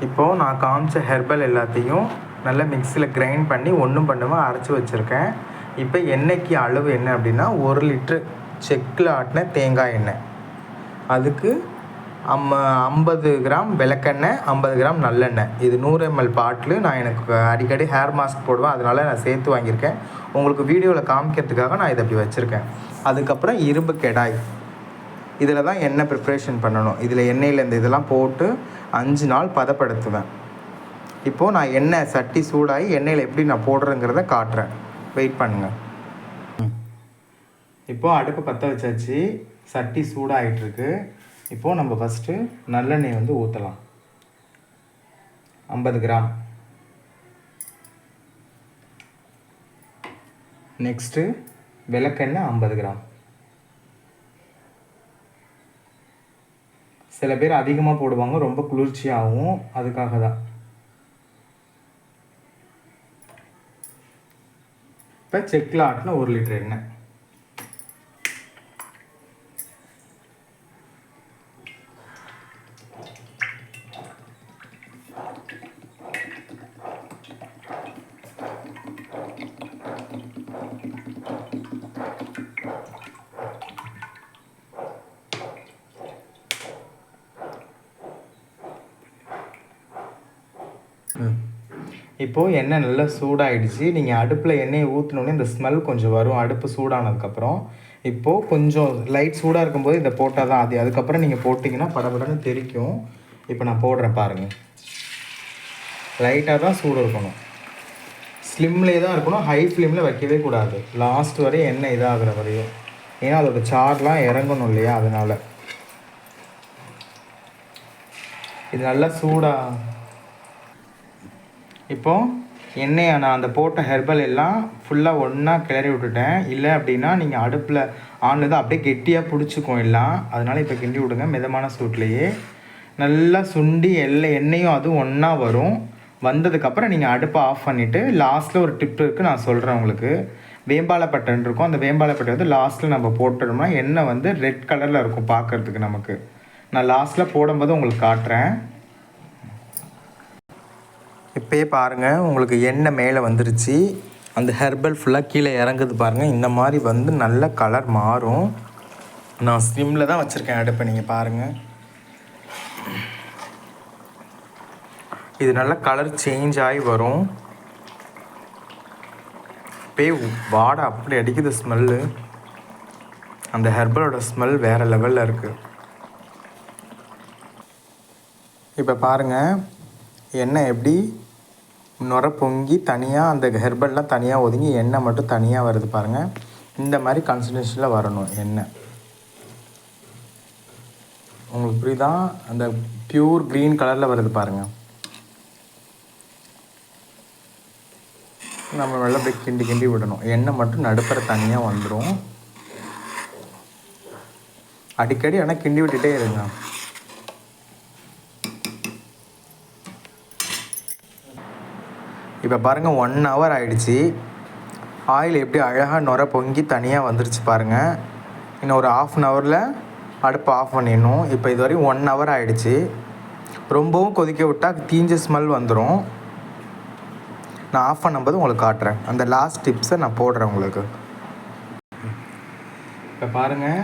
இப்போது நான் காமிச்ச ஹெர்பல் எல்லாத்தையும் நல்லா மிக்சியில் கிரைண்ட் பண்ணி ஒன்றும் பண்ணாமல் அரைச்சி வச்சுருக்கேன். இப்போ எண்ணெய்க்கு அளவு என்ன அப்படின்னா 1 லிட்ரு செக்கில் ஆட்டின தேங்காய் எண்ணெய், அதுக்கு 50 கிராம் விளக்கெண்ணெய், 50 கிராம் நல்லெண்ணெய். இது 100 ml பாட்டில். நான் எனக்கு அடிக்கடி ஹேர் மாஸ்க் போடுவேன், அதனால் நான் சேர்த்து வாங்கியிருக்கேன். உங்களுக்கு வீடியோவில் காமிக்கிறதுக்காக நான் இதை அப்படி வச்சுருக்கேன். அதுக்கப்புறம் இரும்பு கடாய், இதில் தான் எண்ணெய் ப்ரிப்ரேஷன் பண்ணணும். இதில் எண்ணெயில் இந்த இதெல்லாம் போட்டு 5 நாள் பதப்படுத்துவேன். இப்போது நான் எண்ணெய் சட்டி சூடாகி எண்ணெயில் எப்படி நான் போடுறேங்கிறத காட்டுறேன், வெயிட் பண்ணுங்கள். இப்போது அடுப்பு பற்ற வச்சாச்சு, சட்டி சூடாகிட்டுருக்கு. இப்போது நம்ம ஃபஸ்ட்டு நல்லெண்ணெய் வந்து ஊற்றலாம். 50 கிராம். நெக்ஸ்ட்டு விளக்கெண்ணெய் 50 கிராம். சில பேர் அதிகமாக போடுவாங்க, ரொம்ப குளிர்ச்சியாகவும், அதுக்காக தான். இப்போ செக்கில் ஆட்டின 1 லிட்டர் எண்ணெய். இப்போது எண்ணெய் நல்லா சூடாகிடுச்சு. நீங்கள் அடுப்பில் எண்ணெயை ஊற்றினோடனே இந்த ஸ்மெல் கொஞ்சம் வரும் அடுப்பு சூடானதுக்கப்புறம். இப்போது கொஞ்சம் லைட் சூடாக இருக்கும்போது இதை போட்டால் தான் அதுக்கப்புறம் நீங்கள் போட்டிங்கன்னா படபடன்னு தெரிக்கும். இப்போ நான் போடுறேன் பாருங்கள். லைட்டாக தான் சூடு இருக்கணும், ஸ்லிம்லேயே தான் இருக்கணும், ஹை ஃப்ளேமில் வைக்கவே கூடாது. லாஸ்ட் வரையும் எண்ணெய் இதாகிற வரையும், ஏன்னா அதோடய சார்லாம் இறங்கணும் இல்லையா, அதனால். இது நல்லா சூடாக. இப்போது எண்ணெயை நான் அந்த போட்ட ஹெர்பல் எல்லாம் ஃபுல்லாக ஒன்றா கிளறி விட்டுட்டேன். இல்லை அப்படின்னா நீங்கள் அடுப்பில் ஆனில் தான் அப்படியே கெட்டியாக பிடிச்சிக்கும் எல்லாம். அதனால் இப்போ கிண்டி விடுங்க மிதமான சூட்லேயே. நல்லா சுண்டி எண்ணெயும் அதுவும் ஒன்றா வரும். வந்ததுக்கப்புறம் நீங்கள் அடுப்பை ஆஃப் பண்ணிவிட்டு லாஸ்ட்டில் ஒரு டிப் இருக்குது, நான் சொல்கிறேன் உங்களுக்கு. வேம்பாலைப்பட்டன் இருக்கும், அந்த வேம்பாலைப்பட்டை வந்து லாஸ்ட்டில் நம்ம போட்டுட்டோம்னா எண்ணெய் வந்து ரெட் கலரில் இருக்கும் பார்க்குறதுக்கு நமக்கு. நான் லாஸ்ட்டில் போடும்போது உங்களுக்கு காட்டுறேன். இப்போயே பாருங்கள், உங்களுக்கு எண்ணெய் மேலே வந்துருச்சு, அந்த ஹெர்பல் ஃபுல்லாக கீழே இறங்குது பாருங்கள். இந்த மாதிரி வந்து நல்ல கலர் மாறும். நான் ஸ்லிம்மில் தான் வச்சுருக்கேன் அடுப்பை, நீங்கள் பாருங்கள். இது நல்ல கலர் சேஞ்ச் ஆகி வரும். இப்போயே வாடை அப்படி அடிக்குது ஸ்மெல்லு. அந்த ஹெர்பலோட ஸ்மெல் வேறு லெவலில் இருக்குது. இப்போ பாருங்கள் எண்ணெய் எப்படி நுர பொங்கி தனியாக அந்த ஹெர்பல்லாம் தனியாக ஒதுங்கி எண்ணெய் மட்டும் தனியாக வருது பாருங்கள். இந்த மாதிரி கன்சிஸ்டன்சியில் வரணும் எண்ணெய். உங்களுக்கு புரியுதா? அந்த பியூர் க்ரீன் கலரில் வருது பாருங்கள். நம்ம நல்லா அப்படியே கிண்டி கிண்டி விடணும். எண்ணெய் மட்டும் நடுப்புற தனியாக வந்துடும். அடிக்கடி ஆனால் கிண்டி விட்டுட்டே இருங்க. இப்போ பாருங்கள் 1 hour ஆகிடுச்சி. ஆயில் எப்படி அழகாக நுர பொங்கி தனியாக வந்துருச்சு பாருங்கள். இன்னும் ஒரு 1/2 hourல அடுப்பு ஆஃப் பண்ணிடணும். இப்போ இது வரையும் 1 hour ஆகிடுச்சி. ரொம்பவும் கொதிக்க விட்டால் தீஞ்ச ஸ்மெல் வந்துடும். நான் ஆஃப் பண்ணும்போது உங்களுக்கு காட்டுறேன். அந்த லாஸ்ட் டிப்ஸை நான் போடுறேன் உங்களுக்கு. இப்போ பாருங்கள்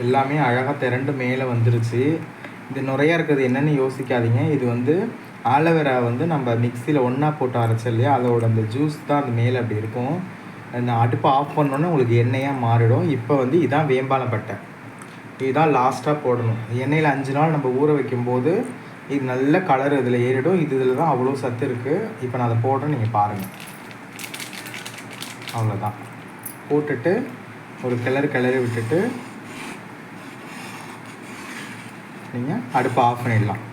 எல்லாமே அழகாக திரண்டு மேலே வந்துருச்சு. இது நிறையா இருக்குது என்னென்னு யோசிக்காதீங்க. இது வந்து ஆலோவேரா வந்து நம்ம மிக்சியில் ஒன்றா போட்டு அரைச்சோம் இல்லையா, அதோட அந்த ஜூஸ் தான் அது மேலே அப்படி இருக்கும். அந்த அடுப்பை ஆஃப் பண்ணோன்னே உங்களுக்கு எண்ணெயாக மாறிடும். இப்போ வந்து இதான் வேம்பாலைப்பட்டை, இதுதான் லாஸ்ட்டாக போடணும். எண்ணெயில் 5 நாள் நம்ம ஊற வைக்கும்போது இது நல்ல கலர் இதில் ஏறிடும். இதில் தான் அவ்வளோ சத்து இருக்குது. இப்போ நான் அதை போடுறேன், நீங்கள் பாருங்கள். அவ்வளோதான். போட்டுட்டு ஒரு கிளறி விட்டுட்டு நீங்கள் அடுப்பை ஆஃப் பண்ணிடலாம்.